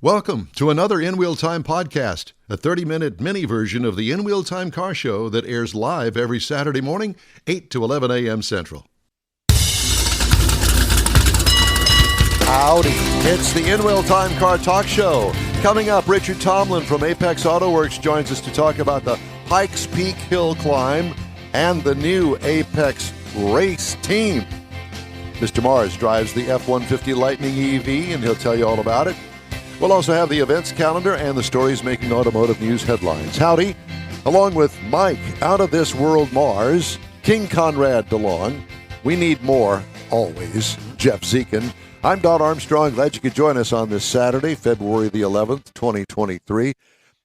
Welcome to another In Wheel Time podcast, a 30-minute mini version of the In Wheel Time car show that airs live every Saturday morning, 8 to 11 a.m. Central. Howdy, it's the In Wheel Time car talk show. Coming up, Richard Tomlin from Apex Auto Works joins us to talk about the Pikes Peak Hill Climb and the new Apex race team. Mr. Mars drives the F-150 Lightning EV, and he'll tell you all about it. We'll also have the events calendar and the stories making automotive news headlines. Howdy, along with Mike, Out of This World Mars, King Conrad DeLong. We need more, always, Jeff Zekin. I'm Don Armstrong. Glad you could join us on this Saturday, February the 11th, 2023.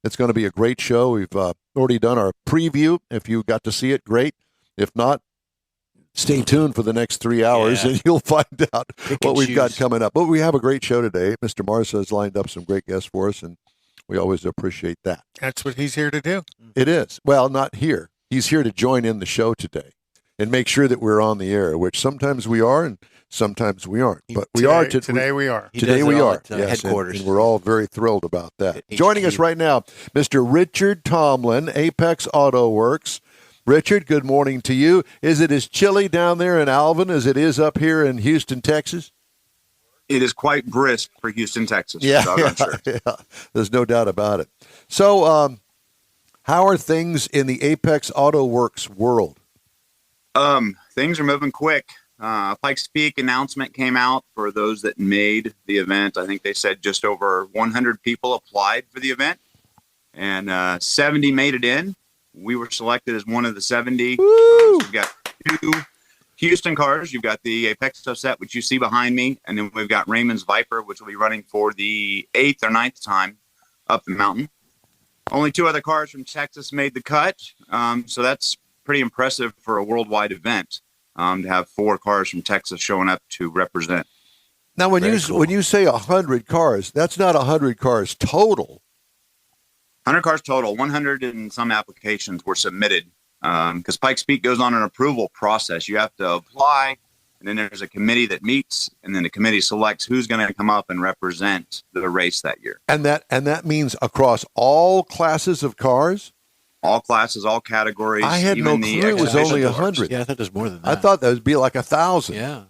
It's going to be a great show. We've already done our preview. If you got to see it, great. If not, stay tuned for the next 3 hours, and you'll find out what we've got coming up. But we have a great show today. Mr. Mars has lined up some great guests for us, and we always appreciate that. That's what he's here to do. It is. Well, not here. He's here to join in the show today and make sure that we're on the air, which sometimes we are and sometimes we aren't. But we are today. We are. Today we are. Yes, headquarters. And we're all very thrilled about that. Joining us right now, Mr. Richard Tomlin, Apex Auto Works. Richard, good morning to you. Is it as chilly down there in Alvin as it is up here in Houston, Texas? It is quite brisk for Houston, Texas. Yeah, Sure. Yeah. There's no doubt about it. So, how are things in the Apex Auto Works world? Things are moving quick. Pikes Peak announcement came out for those that made the event. I think they said just over 100 people applied for the event, and 70 made it in. We were selected as one of the 70. So we've got 2 Houston cars. You've got the Apex set, which you see behind me, and then we've got Raymond's Viper, which will be running for the 8th or 9th time up the mountain. Only 2 other cars from Texas made the cut, so that's pretty impressive for a worldwide event to have 4 cars from Texas showing up to represent. Now, when you say 100 cars, that's not 100 cars total. 100 cars total. 100 and some applications were submitted because Pikes Peak goes on an approval process. You have to apply, and then there's a committee that meets, and then the committee selects who's going to come up and represent the race that year. And that means across all classes of cars? All classes, all categories. I had no clue it was only 100. Yeah, I thought there's more than that. I thought that would be like 1,000. Yeah.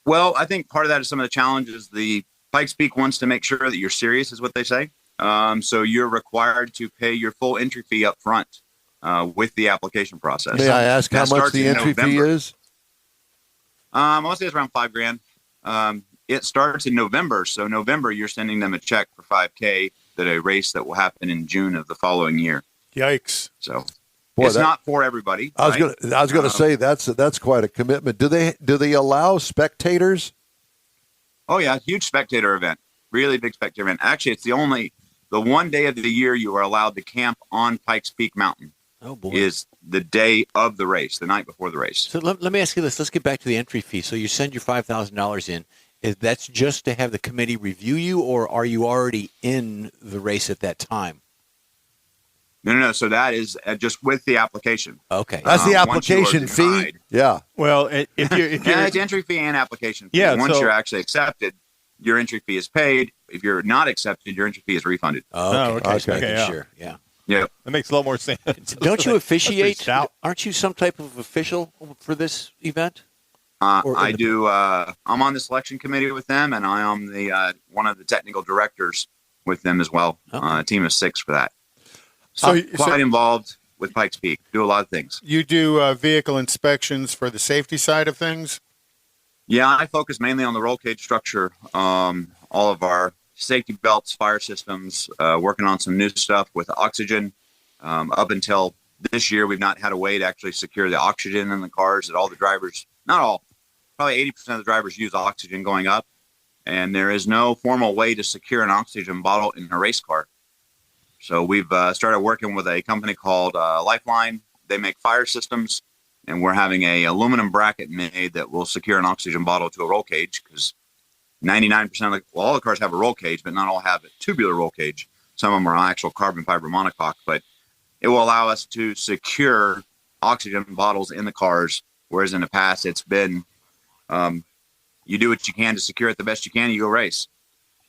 Well, I think part of that is some of the challenges. The Pikes Peak wants to make sure that you're serious, is what they say. So you're required to pay your full entry fee up front with the application process. May I ask how much the entry fee is? I want to say it's around $5,000. It starts in November. So November, you're sending them a check for $5,000 that a race that will happen in June of the following year. Yikes! So it's not for everybody. I was going to say that's quite a commitment. Do they allow spectators? Oh yeah, huge spectator event. Really big spectator event. Actually, it's the one day of the year you are allowed to camp on Pikes Peak Mountain. Oh boy! Is the day of the race, the night before the race. So let me ask you this. Let's get back to the entry fee. So you send your $5,000 in. That's just to have the committee review you, or are you already in the race at that time? No. So that is just with the application. Okay. That's the application fee? Yeah. Well, if you're yeah, it's entry fee and application fee. Yeah, once you're actually accepted, your entry fee is paid. If you're not accepted, your entry fee is refunded. Okay. Sure. Yeah. Yeah. That makes a lot more sense. Don't you officiate? Aren't you some type of official for this event? I do. I'm on the selection committee with them, and I am the one of the technical directors with them as well. A team of 6 for that. So quite involved with Pikes Peak. Do a lot of things. You do vehicle inspections for the safety side of things? Yeah, I focus mainly on the roll cage structure, all of our safety belts, fire systems, working on some new stuff with oxygen. Up until this year, we've not had a way to actually secure the oxygen in the cars that all the drivers, not all, probably 80% of the drivers use oxygen going up. And there is no formal way to secure an oxygen bottle in a race car. So we've started working with a company called Lifeline. They make fire systems, and we're having a aluminum bracket made that will secure an oxygen bottle to a roll cage because 99% of all the cars have a roll cage, but not all have a tubular roll cage. Some of them are actual carbon fiber monocoque, but it will allow us to secure oxygen bottles in the cars, whereas in the past it's been you do what you can to secure it the best you can, you go race.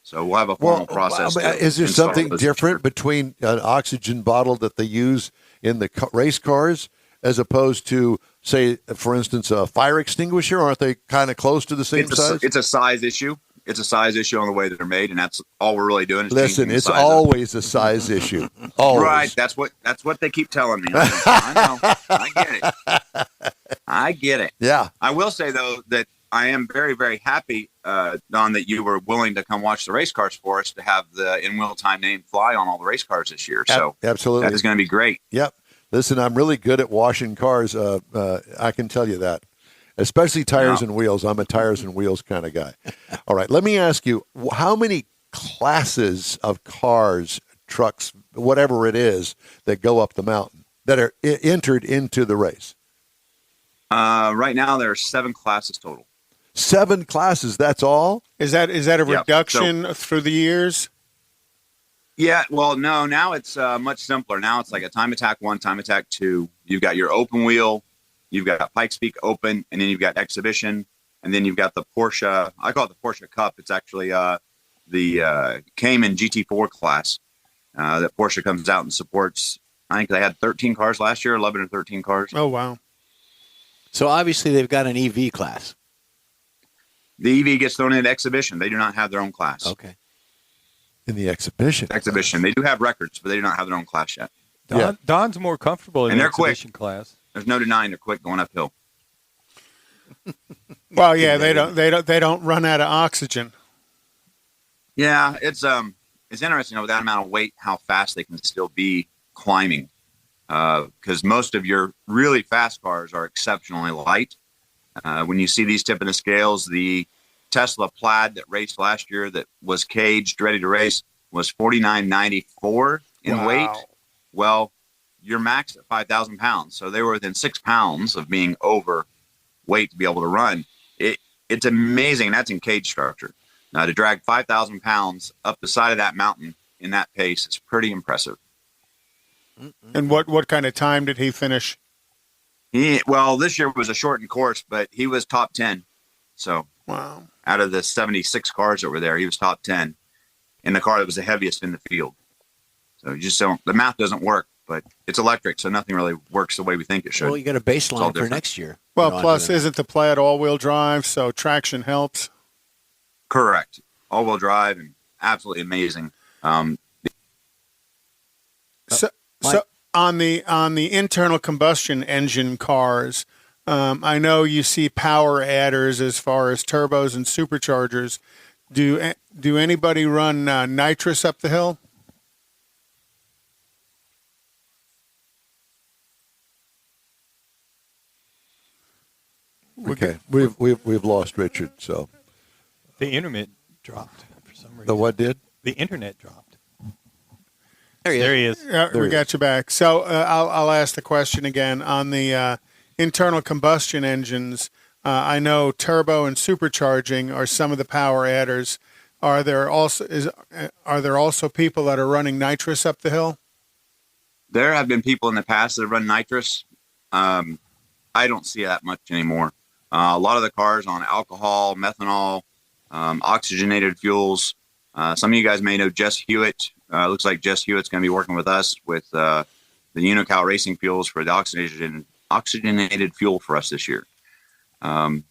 So we'll have a formal process. Is there something different between an oxygen bottle that they use in the race cars as opposed to, say, for instance, a fire extinguisher? Aren't they kind of close to the same size? It's a size issue. It's a size issue on the way that they're made, and that's all we're really doing. Is Listen, it's always a size issue. Always. Right. That's what they keep telling me. I know. I get it. I get it. Yeah. I will say though that I am very, very happy, Don, that you were willing to come watch the race cars for us to have the in-wheel time name fly on all the race cars this year. So absolutely, that is going to be great. Yep. Listen, I'm really good at washing cars. I can tell you that, especially tires and wheels. I'm a tires and wheels kind of guy. All right. Let me ask you, how many classes of cars, trucks, whatever it is, that go up the mountain that are entered into the race? Right now, there are 7 classes total. 7 classes. That's all? Is that a reduction through the years? Yeah. Well, no. Now it's much simpler. Now it's like a time attack 1, time attack 2. You've got your open wheel. You've got Pikes Peak Open, and then you've got Exhibition, and then you've got the Porsche. I call it the Porsche Cup. It's actually the Cayman GT4 class that Porsche comes out and supports. I think they had 13 cars last year, 11 or 13 cars. Oh, wow. So obviously they've got an EV class. The EV gets thrown into Exhibition. They do not have their own class. Okay. In the exhibition. They do have records, but they do not have their own class yet. Don's more comfortable in And the they're quick. exhibition class. There's no denying they're quick going uphill. Well, yeah, they don't run out of oxygen. Yeah, it's interesting with that amount of weight how fast they can still be climbing. Because most of your really fast cars are exceptionally light. When you see these tip of the scales, the Tesla Plaid that raced last year that was caged, ready to race, was 49.94 in weight. Well, you're maxed at 5,000 pounds. So they were within 6 pounds of being overweight to be able to run. It's amazing. That's in cage structure. Now, to drag 5,000 pounds up the side of that mountain in that pace is pretty impressive. And what kind of time did he finish? This year was a shortened course, but he was top 10. So wow, out of the 76 cars that were there, he was top 10 in the car that was the heaviest in the field. So you just don't, the math doesn't work, but it's electric, so nothing really works the way we think it should. Well, you got a baseline for next year. Well, plus isn't the Plaid all-wheel drive, so traction helps? Correct. All-wheel drive and absolutely amazing. So on the internal combustion engine cars, I know you see power adders as far as turbos and superchargers. Do anybody run nitrous up the hill? Okay, we've lost Richard. So the internet dropped for some reason. The what did? The internet dropped. There he is. We got you back. So I'll ask the question again on the internal combustion engines. I know turbo and supercharging are some of the power adders. Are there also people that are running nitrous up the hill? There have been people in the past that have run nitrous. I don't see that much anymore. A lot of the cars on alcohol, methanol, oxygenated fuels. Some of you guys may know Jess Hewitt. Looks like Jess Hewitt's going to be working with us with the Unical Racing Fuels for the oxygenated fuel for us this year. The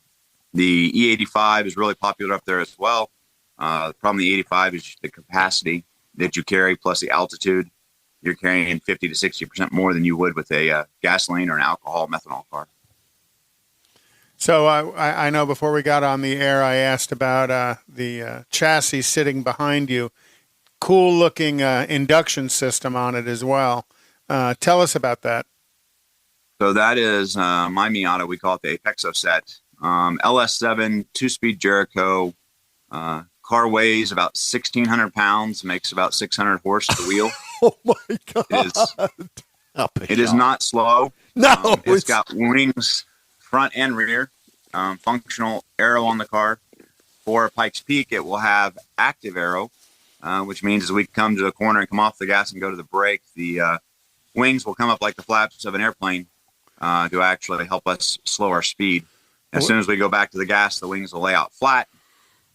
E85 is really popular up there as well. The problem with the E85 is the capacity that you carry plus the altitude. You're carrying 50 to 60% more than you would with a gasoline or an alcohol methanol car. So I know before we got on the air, I asked about the chassis sitting behind you. Cool looking induction system on it as well. Tell us about that. So that is my Miata. We call it the Apexo set. LS7, 2-speed Jericho. Car weighs about 1,600 pounds, makes about 600 horse to wheel. Oh, my God. It is not slow. No. It's got wings front and rear, functional aero on the car. For Pikes Peak, it will have active aero, which means as we come to the corner and come off the gas and go to the brake, the wings will come up like the flaps of an airplane to actually help us slow our speed. As soon as we go back to the gas, the wings will lay out flat,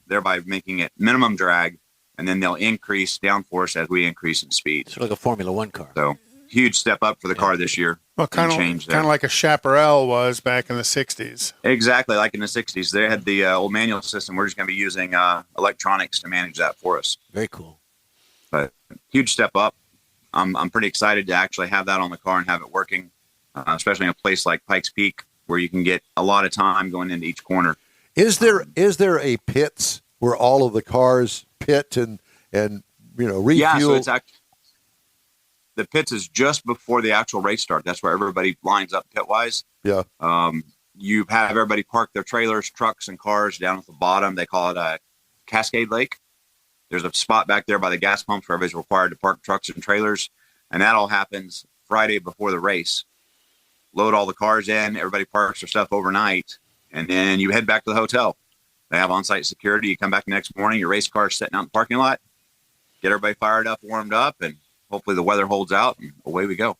thereby making it minimum drag and then they'll increase downforce as we increase in speed. It's like a Formula One car. So huge step up for the car this year. Well, kind of like a Chaparral was back in the 60s. Exactly, like in the 60s. They had the old manual system. We're just going to be using electronics to manage that for us. Very cool. But huge step up. I'm pretty excited to actually have that on the car and have it working, especially in a place like Pikes Peak where you can get a lot of time going into each corner. Is there a pits where all of the cars pit and refuel? Yeah, so it's actually, the pits is just before the actual race start. That's where everybody lines up pit-wise. Yeah. You have everybody park their trailers, trucks, and cars down at the bottom. They call it a Cascade Lake. There's a spot back there by the gas pumps where everybody's required to park trucks and trailers. And that all happens Friday before the race. Load all the cars in. Everybody parks their stuff overnight. And then you head back to the hotel. They have on-site security. You come back the next morning. Your race car's sitting out in the parking lot. Get everybody fired up, warmed up, and hopefully the weather holds out, and away we go.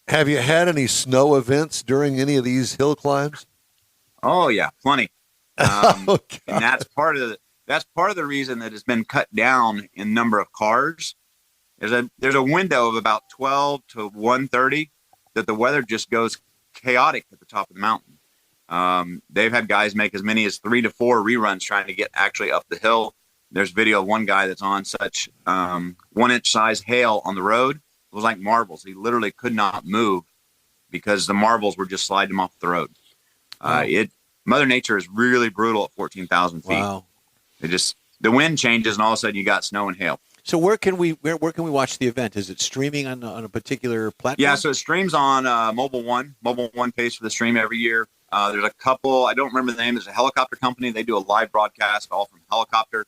Have you had any snow events during any of these hill climbs? Oh yeah, plenty. And that's part of the reason that it's been cut down in number of cars. There's a window of about 12 to 1:30 that the weather just goes chaotic at the top of the mountain. They've had guys make as many as 3 to 4 reruns trying to get actually up the hill. There's video of one guy that's on such 1-inch size hail on the road. It was like marbles. He literally could not move because the marbles were just sliding him off the road. Mother Nature is really brutal at 14,000 feet. Wow. The wind changes and all of a sudden you got snow and hail. So where can we watch the event? Is it streaming on a particular platform? Yeah, so it streams on Mobile One. Mobile One pays for the stream every year. There's a couple, I don't remember the name. There's a helicopter company. They do a live broadcast all from helicopter.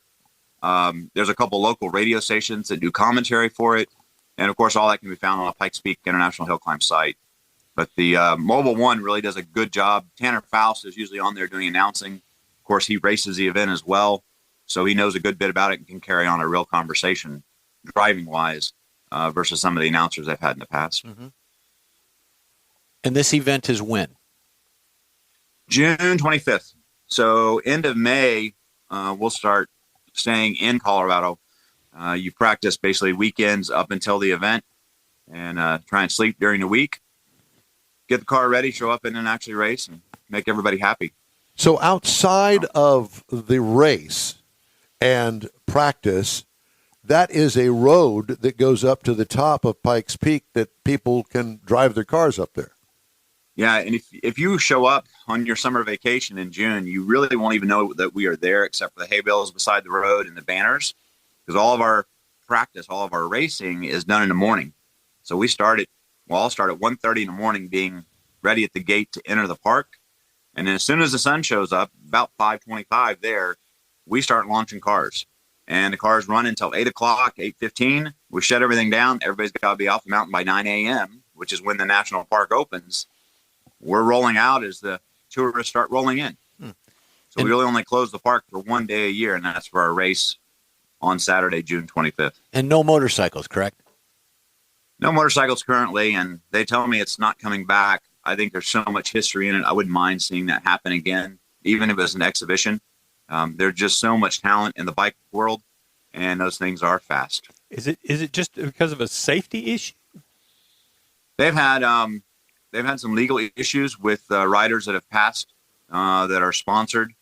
There's a couple local radio stations that do commentary for it. And, of course, all that can be found on a Pikes Peak International Hill Climb site. But the Mobile One really does a good job. Tanner Faust is usually on there doing announcing. Of course, he races the event as well. So he knows a good bit about it and can carry on a real conversation driving-wise versus some of the announcers I've had in the past. Mm-hmm. And this event is when? June 25th. So end of May, we'll start staying in Colorado. You practice basically weekends up until the event and try and sleep during the week. Get the car ready, show up and then actually race and make everybody happy. So outside of the race and practice, that is a road that goes up to the top of Pikes Peak that people can drive their cars up there. Yeah, and if you show up on your summer vacation in June, you really won't even know that we are there except for the hay bales beside the road and the banners, because all of our practice, all of our racing is done in the morning. So I'll start at 1:30 in the morning being ready at the gate to enter the park. And then as soon as the sun shows up, about 5:25 there, we start launching cars. And the cars run until 8 o'clock, 8:15. We shut everything down. Everybody's got to be off the mountain by 9 a.m., which is when the national park opens. We're rolling out as the tourists start rolling in. So we really only close the park for one day a year, and that's for our race on Saturday, June 25th. And no motorcycles, correct? No motorcycles currently, and they tell me it's not coming back. I think there's so much history in it. I wouldn't mind seeing that happen again, even if it was an exhibition. There's just so much talent in the bike world, and those things are fast. Is it just because of a safety issue? They've had some legal issues with riders that have passed that are sponsored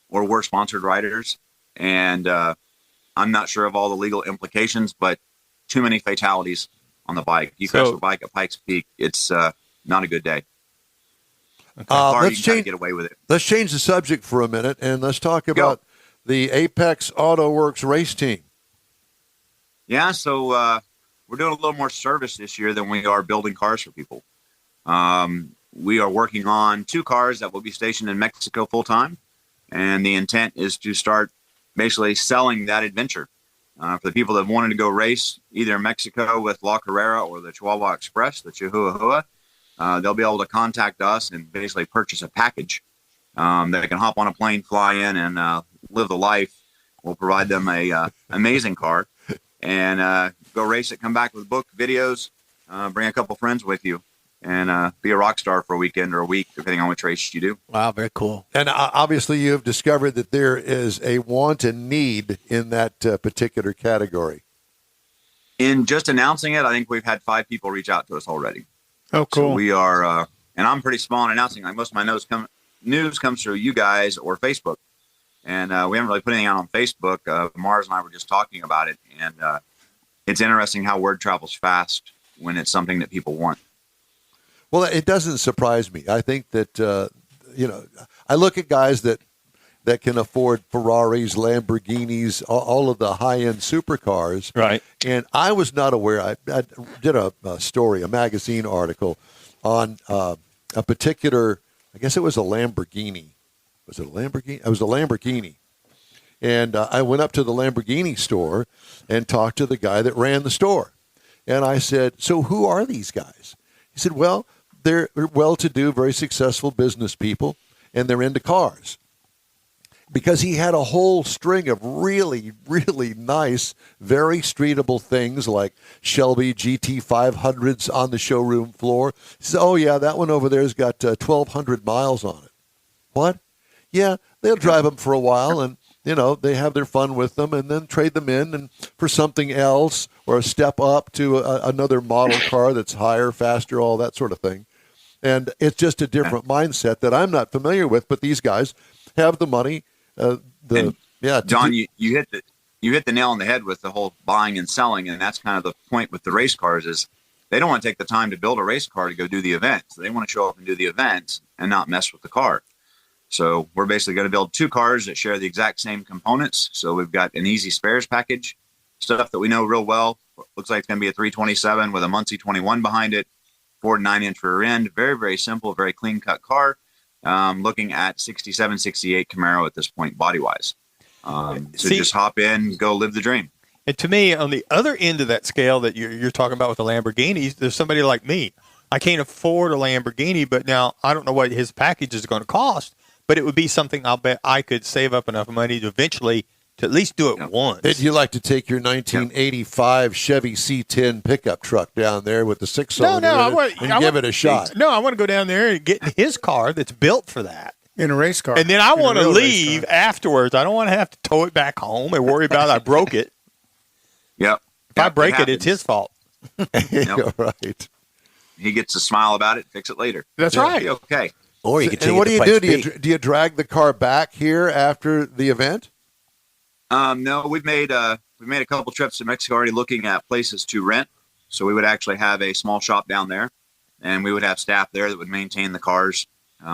or were sponsored riders, and I'm not sure of all the legal implications, but too many fatalities on the bike. You crash the bike at Pikes Peak, it's not a good day. Let's get away with it. Let's change the subject for a minute, and let's talk about the Apex Auto Works race team. Yeah, so we're doing a little more service this year than we are building cars for people. We are working on 2 cars that will be stationed in Mexico full-time, and the intent is to start basically selling that adventure. For the people that wanted to go race either in Mexico with La Carrera or the Chihuahua Express, the Chihuahua, they'll be able to contact us and basically purchase a package. They can hop on a plane, fly in, and live the life. We'll provide them a amazing car and go race it, come back with book videos, bring a couple friends with you. and be a rock star for a weekend or a week, depending on which race you do. Wow, very cool. And obviously, you have discovered that there is a want and need in that particular category. In just announcing it, I think we've had 5 people reach out to us already. Oh, cool. So we are, and I'm pretty small in announcing. Like most of my news comes through you guys or Facebook, and we haven't really put anything out on Facebook. Mars and I were just talking about it, and it's interesting how word travels fast when it's something that people want. Well, it doesn't surprise me. I think that, I look at guys that can afford Ferraris, Lamborghinis, all of the high-end supercars. Right. And I was not aware. I did a story, a magazine article on a particular, I guess it was a Lamborghini. Was it a Lamborghini? It was a Lamborghini. And I went up to the Lamborghini store and talked to the guy that ran the store. And I said, so who are these guys? He said, well, they're well-to-do, very successful business people, and they're into cars. Because he had a whole string of really, really nice, very streetable things like Shelby GT500s on the showroom floor. He says, oh, yeah, that one over there's got 1,200 miles on it. What? Yeah, they'll drive them for a while, and, they have their fun with them and then trade them in and for something else or a step up to another model car that's higher, faster, all that sort of thing. And it's just a different mindset that I'm not familiar with, but these guys have the money. John, you hit the nail on the head with the whole buying and selling, and that's kind of the point with the race cars is they don't want to take the time to build a race car to go do the event. So they want to show up and do the event and not mess with the car. So we're basically going to build 2 cars that share the exact same components. So we've got an easy spares package, stuff that we know real well. Looks like it's going to be a 327 with a Muncie 21 behind it, 4 9-inch rear end. Very, very simple, very clean cut car. Looking at 67, 68 Camaro at this point, body-wise. So just hop in, go live the dream. And to me, on the other end of that scale that you're talking about with the Lamborghinis, there's somebody like me. I can't afford a Lamborghini, but now I don't know what his package is going to cost, but it would be something I'll bet I could save up enough money to eventually to at least do it once. Would you like to take your 1985 Chevy C10 pickup truck down there with the 6-cylinder and give it a shot? No, I want to go down there and get in his car that's built for that. In a race car. And then I want to leave afterwards. I don't want to have to tow it back home and worry about I broke it. Yep. If I break it, it's his fault. Right. He gets to smile about it, fix it later. That's right. Be okay. Or you can take and what it do to you Pikes do? Peak. Do you drag the car back here after the event? No, we've made a couple trips to Mexico already looking at places to rent. So we would actually have a small shop down there, and we would have staff there that would maintain the cars.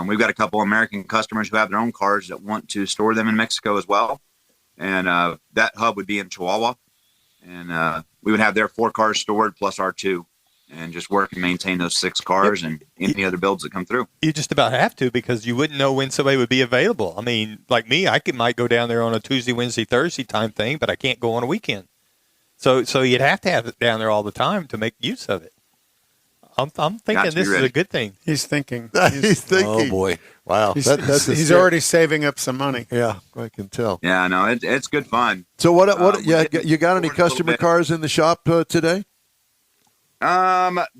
We've got a couple American customers who have their own cars that want to store them in Mexico as well. And that hub would be in Chihuahua. And we would have their 4 cars stored plus our 2 and just work and maintain those 6 cars and any other builds that come through. You just about have to because you wouldn't know when somebody would be available. I mean, like me, might go down there on a Tuesday, Wednesday, Thursday time thing, but I can't go on a weekend. So you'd have to have it down there all the time to make use of it. I'm thinking this is a good thing. He's thinking. He's thinking. Oh, boy. Wow. He's already saving up some money. Yeah, I can tell. Yeah, no, it's good fun. So you got any customer cars in the shop today?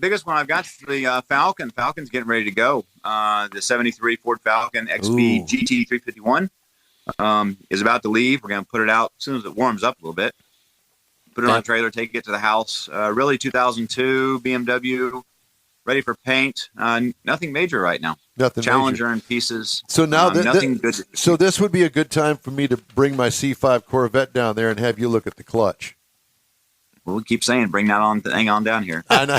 Biggest one I've got is the Falcon. Falcon's getting ready to go. The 73 Ford Falcon XP GT 351 is about to leave. We're going to put it out as soon as it warms up a little bit. Put it on a trailer, take it to the house. Really 2002 BMW, ready for paint. Nothing major right now. Nothing Challenger major. in pieces. So now nothing good. So this would be a good time for me to bring my C5 Corvette down there and have you look at the clutch. We'll keep saying, bring that on, hang on down here. I know.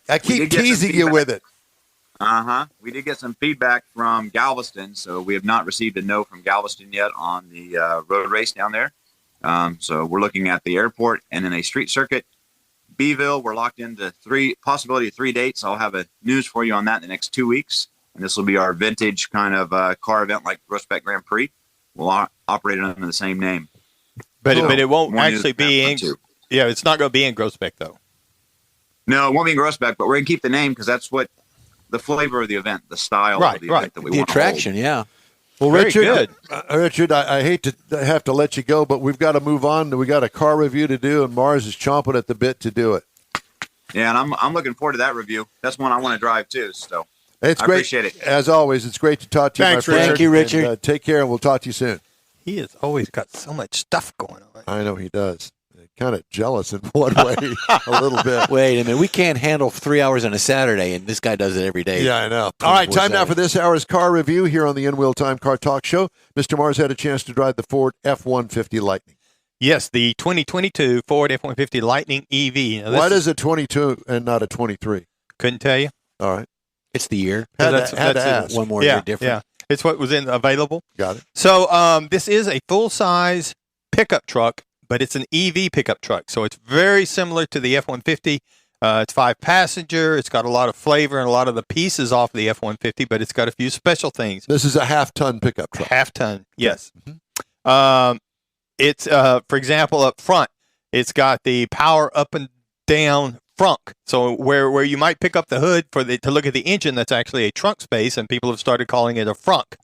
I keep teasing you with it. We did get some feedback from Galveston, so we have not received a no from Galveston yet on the road race down there. So we're looking at the airport and then a street circuit. Beeville, we're locked into possibility of 3 dates. I'll have a news for you on that in the next 2 weeks. And this will be our vintage kind of car event like Grossbeck Grand Prix. We'll operate it under the same name. But it won't One actually be in. Yeah, it's not going to be in Grossbeck though. No, it won't be in Grossbeck, but we're going to keep the name because that's what the flavor of the event, the style of the event that we want. The attraction, yeah. Well, Very Richard, good. Richard, I hate to have to let you go, but we've got to move on. We got a car review to do, and Mars is chomping at the bit to do it. Yeah, and I'm looking forward to that review. That's one I want to drive too. So It's I great. appreciate it. As always, it's great to talk to you, Thanks, my friend. Richard. Thank you, Richard. And, take care, and we'll talk to you soon. He has always got so much stuff going on. I know he does. Kind of jealous in one way, a little bit. Wait a minute. We can't handle 3 hours on a Saturday, and this guy does it every day. Yeah, I know. All right, time now for this hour's car review here on the In Wheel Time Car Talk Show. Mr. Mars had a chance to drive the Ford F-150 Lightning. Yes, the 2022 Ford F-150 Lightning EV. Now, Why does a 22 and not a 23? Couldn't tell you. All right. It's the year. Had That's- to ask. One more yeah, year different. yeah. It's what was available. Got it. So this is a full-size pickup truck, but it's an EV pickup truck. So it's very similar to the F-150. It's 5-passenger. It's got a lot of flavor and a lot of the pieces off the F-150, but it's got a few special things. This is a half-ton pickup truck. Half-ton, yes. Mm-hmm. It's, for example, up front, it's got the power up and down frunk. So where you might pick up the hood to look at the engine, that's actually a trunk space, and people have started calling it a frunk.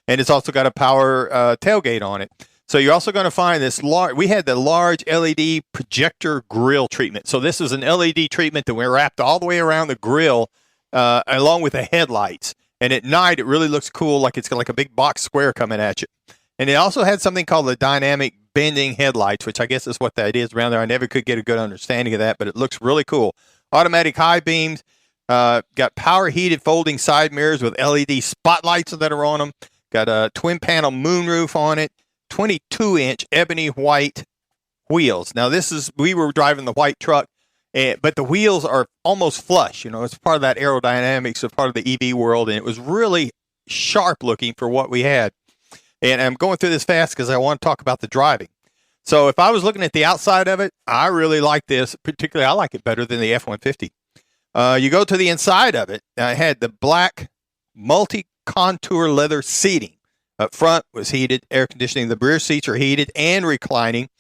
And it's also got a power tailgate on it. So you're also going to find this we had the large LED projector grill treatment. So this is an LED treatment that we wrapped all the way around the grill along with the headlights. And at night, it really looks cool, like it's got like a big box square coming at you. And it also had something called the dynamic bending headlights, which I guess is what that is around there. I never could get a good understanding of that, but it looks really cool. Automatic high beams, got power heated folding side mirrors with LED spotlights that are on them. Got a twin panel moonroof on it. 22-inch ebony white wheels. Now we were driving the white truck, but the wheels are almost flush. It's part of that aerodynamics of part of the EV world, and it was really sharp looking for what we had. And I'm going through this fast because I want to talk about the driving. So if I was looking at the outside of it, I really like this. Particularly, I like it better than the F-150. You go to the inside of it. I had the black multi-contour leather seating. Up front was heated, air conditioning. The rear seats are heated and reclining.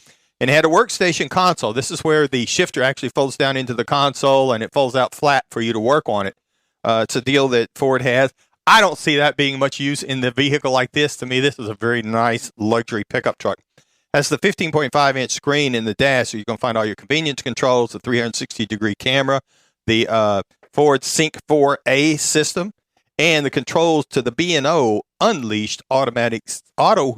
And it had a workstation console. This is where the shifter actually folds down into the console, and it folds out flat for you to work on it. It's a deal that Ford has. I don't see that being much use in the vehicle like this. To me, this is a very nice luxury pickup truck. Has the 15.5-inch screen in the dash, so you can find all your convenience controls, the 360-degree camera, the Ford Sync 4A system, and the controls to the B&O Unleashed audio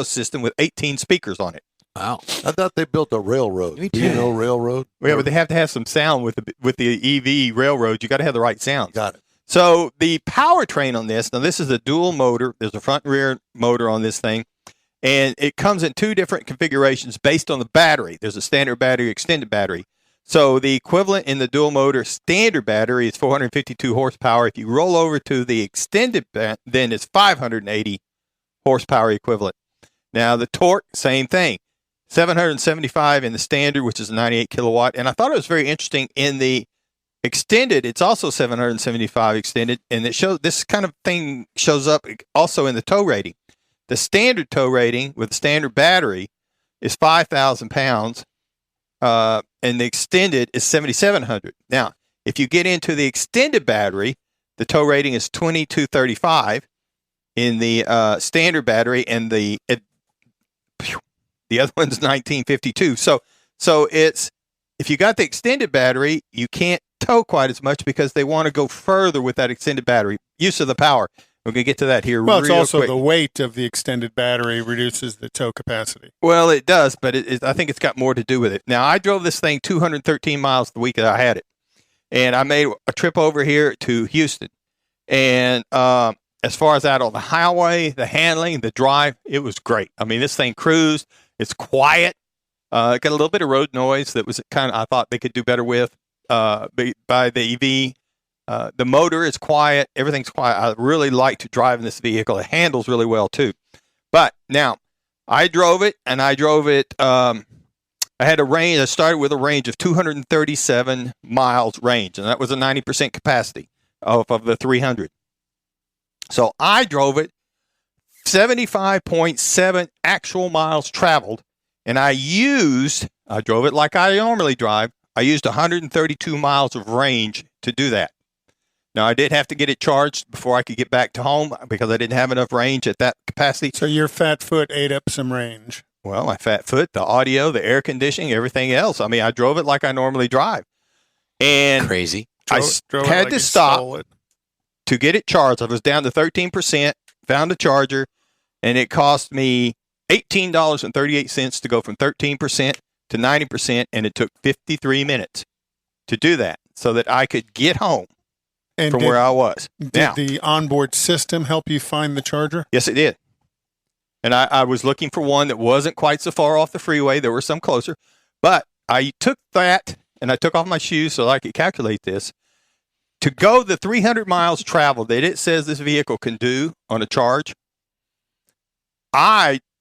system with 18 speakers on it. Wow. I thought they built a railroad. Me Do you too. know railroad? Yeah, but they have to have some sound with the EV railroad. You got to have the right sound. Got it. So the powertrain on this, now this is a dual motor. There's a front and rear motor on this thing. And it comes in two different configurations based on the battery. There's a standard battery, extended battery. So the equivalent in the dual motor standard battery is 452 horsepower. If you roll over to the extended, then it's 580 horsepower equivalent. Now the torque, same thing. 775 in the standard, which is 98 kilowatt. And I thought it was very interesting in the extended, it's also 775 extended, and it shows this kind of thing shows up also in the tow rating. The standard tow rating with the standard battery is 5,000 pounds, and the extended is 7,700. Now, if you get into the extended battery, the tow rating is 2,235 in the standard battery, and the other one's 1952. So it's, if you got the extended battery, you can't tow quite as much because they want to go further with that extended battery. Use of the power. We're going to get to that here Well, real it's also quick. the weight of the extended battery reduces the tow capacity. Well, it does, but I think it's got more to do with it. Now, I drove this thing 213 miles the week that I had it, and I made a trip over here to Houston. And as far as out on the highway, the handling, the drive, it was great. I mean, this thing cruised. It's quiet. It got a little bit of road noise that was kind of, I thought they could do better with by the EV. The motor is quiet. Everything's quiet. I really liked driving this vehicle. It handles really well, too. But now, I drove it, and I had a range. I started with a range of 237 miles range, and that was a 90% capacity of the 300. So I drove it 75.7 actual miles traveled, and I drove it like I normally drive. I used 132 miles of range to do that. Now, I did have to get it charged before I could get back to home because I didn't have enough range at that capacity. So your fat foot ate up some range. Well, my fat foot, the audio, the air conditioning, everything else. I mean, I drove it like I normally drive. And Crazy. I Drove it had like to you stop stole it. to get it charged. I was down to 13%, found a charger, and it cost me $18.38 to go from 13% to 90%, and it took 53 minutes to do that so that I could get home And from where I was. Did Now, the onboard system help you find the charger? yes, it did. And I was looking for one that wasn't quite so far off the freeway. There were some closer. But I took that, and I took off my shoes so I could calculate this. To go the 300 miles travel that it says this vehicle can do on a charge,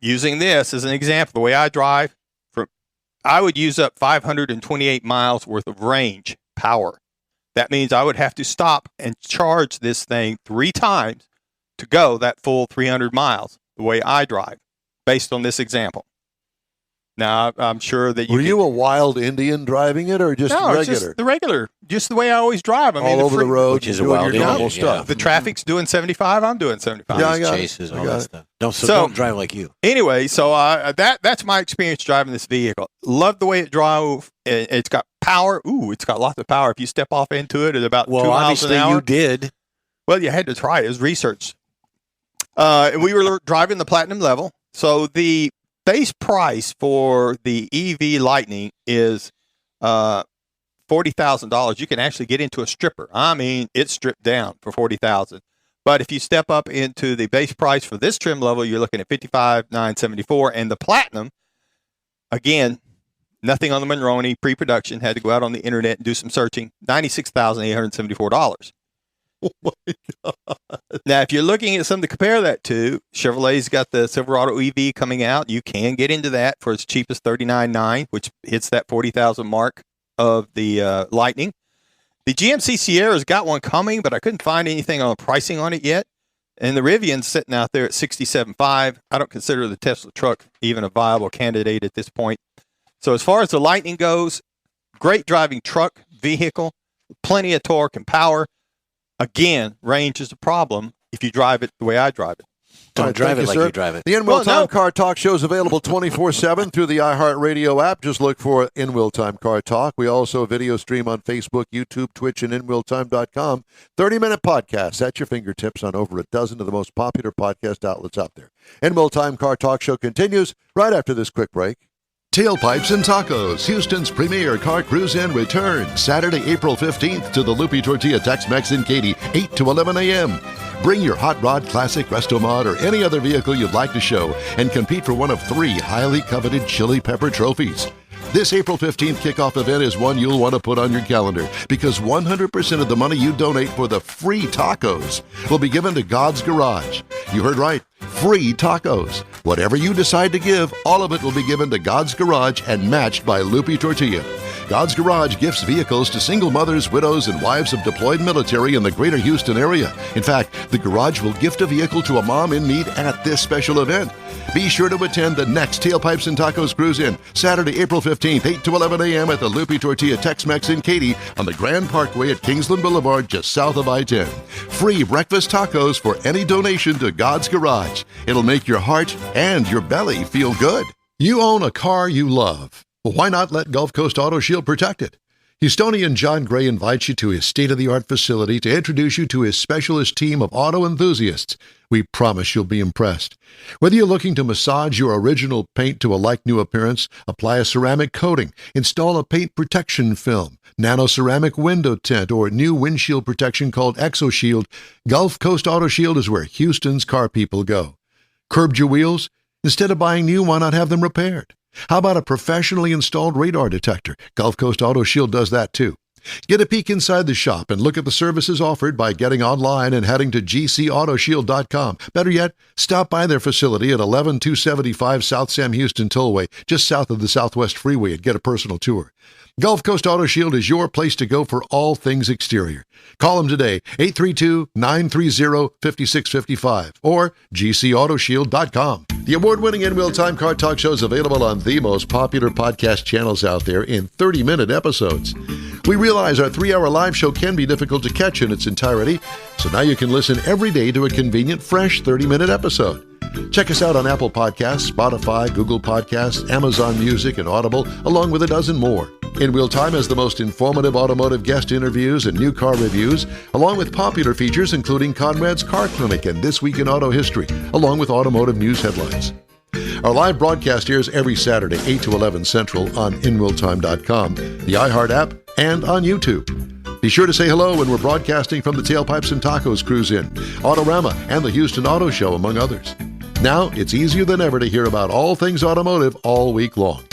using this as an example, the way I drive, I would use up 528 miles worth of range power. That means I would have to stop and charge this thing 3 times to go that full 300 miles the way I drive, based on this example. Now, I'm sure that Were you a wild Indian driving it or just no, regular? it's just the regular, just the way I always drive. I mean, all over the road, which is a doing wild your normal Indian, yeah. stuff. The traffic's doing 75. I'm doing 75. Yeah, I got it. Chases, I all got that it. stuff. So So- don't drive like you. Anyway, so that's my experience driving this vehicle. Love the way it drove. It's got power. Ooh, it's got lots of power. If you step off into it at about 2 Well, miles an obviously hour. you did. Well, you had to try it. It was research. And we were driving the platinum level. So the base price for the EV Lightning is $40,000. You can actually get into a stripper. I mean, it's stripped down for $40,000. But if you step up into the base price for this trim level, you're looking at $55,974. And the platinum, again, nothing on the Monroney pre-production. Had to go out on the internet and do some searching. $96,874. Oh my God. Now, if you're looking at something to compare that to, Chevrolet's got the Silverado EV coming out. You can get into that for as cheap as $39,900, which hits that $40,000 mark of the Lightning. The GMC Sierra's got one coming, but I couldn't find anything on pricing on it yet. And the Rivian's sitting out there at $67,500. I don't consider the Tesla truck even a viable candidate at this point. So as far as the Lightning goes, great driving truck, vehicle, plenty of torque and power. Again, range is a problem if you drive it the way I drive it. Don't All right, drive thank it you, like sir. you drive it. The In-Wheel Well, Time no. Car Talk Show is available 24/7 through the iHeartRadio app. Just look for In-Wheel Time Car Talk. We also video stream on Facebook, YouTube, Twitch, and InWheelTime.com. 30-minute podcasts at your fingertips on over a dozen of the most popular podcast outlets out there. In-Wheel Time Car Talk Show continues right after this quick break. Tailpipes and Tacos, Houston's premier car cruise-in returns Saturday, April 15th to the Loopy Tortilla Tex-Mex in Katy, 8 to 11 a.m. Bring your hot rod, classic, Resto-Mod, or any other vehicle you'd like to show and compete for one of 3 highly coveted chili pepper trophies. This April 15th kickoff event is one you'll want to put on your calendar because 100% of the money you donate for the free tacos will be given to God's Garage. You heard right. Free tacos. Whatever you decide to give, all of it will be given to God's Garage and matched by Loopy Tortilla. God's Garage gifts vehicles to single mothers, widows, and wives of deployed military in the greater Houston area. In fact, the Garage will gift a vehicle to a mom in need at this special event. Be sure to attend the next Tailpipes and Tacos Cruise-In, Saturday, April 15th, 8 to 11 a.m. at the Loopy Tortilla Tex-Mex in Katy on the Grand Parkway at Kingsland Boulevard, just south of I-10. Free breakfast tacos for any donation to God's Garage. It'll make your heart and your belly feel good. You own a car you love. Well, why not let Gulf Coast Auto Shield protect it? Houstonian John Gray invites you to his state-of-the-art facility to introduce you to his specialist team of auto enthusiasts. We promise you'll be impressed. Whether you're looking to massage your original paint to a like-new appearance, apply a ceramic coating, install a paint protection film, nano-ceramic window tint, or new windshield protection called ExoShield, Gulf Coast Auto Shield is where Houston's car people go. Curbed your wheels? Instead of buying new, why not have them repaired? How about a professionally installed radar detector? Gulf Coast Auto Shield does that too. Get a peek inside the shop and look at the services offered by getting online and heading to gcautoshield.com. Better yet, stop by their facility at 11275 South Sam Houston Tollway, just south of the Southwest Freeway, and get a personal tour. Gulf Coast Auto Shield is your place to go for all things exterior. Call them today, 832-930-5655 or gcautoshield.com. The award-winning In-Wheel Time Car Talk Show is available on the most popular podcast channels out there in 30-minute episodes. We realize our 3-hour live show can be difficult to catch in its entirety, so now you can listen every day to a convenient, fresh 30-minute episode. Check us out on Apple Podcasts, Spotify, Google Podcasts, Amazon Music, and Audible, along with a dozen more. In Wheel Time has the most informative automotive guest interviews and new car reviews, along with popular features including Conrad's Car Clinic and This Week in Auto History, along with automotive news headlines. Our live broadcast airs every Saturday, 8 to 11 Central on InWheelTime.com, the iHeart app, and on YouTube. Be sure to say hello when we're broadcasting from the Tailpipes and Tacos Cruise In, Autorama, and the Houston Auto Show, among others. Now, it's easier than ever to hear about all things automotive all week long.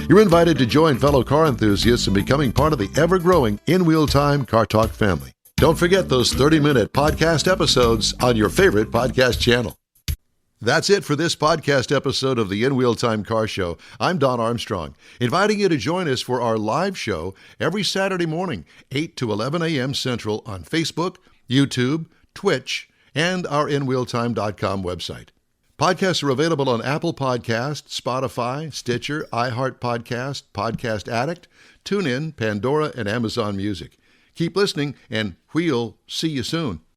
You're invited to join fellow car enthusiasts in becoming part of the ever-growing In Wheel Time Car Talk family. Don't forget those 30-minute podcast episodes on your favorite podcast channel. That's it for this podcast episode of the In Wheel Time Car Show. I'm Don Armstrong, inviting you to join us for our live show every Saturday morning, 8 to 11 a.m. Central on Facebook, YouTube, Twitch, and our InWheelTime.com website. Podcasts are available on Apple Podcasts, Spotify, Stitcher, iHeart Podcast, Podcast Addict, TuneIn, Pandora, and Amazon Music. Keep listening, and we'll see you soon.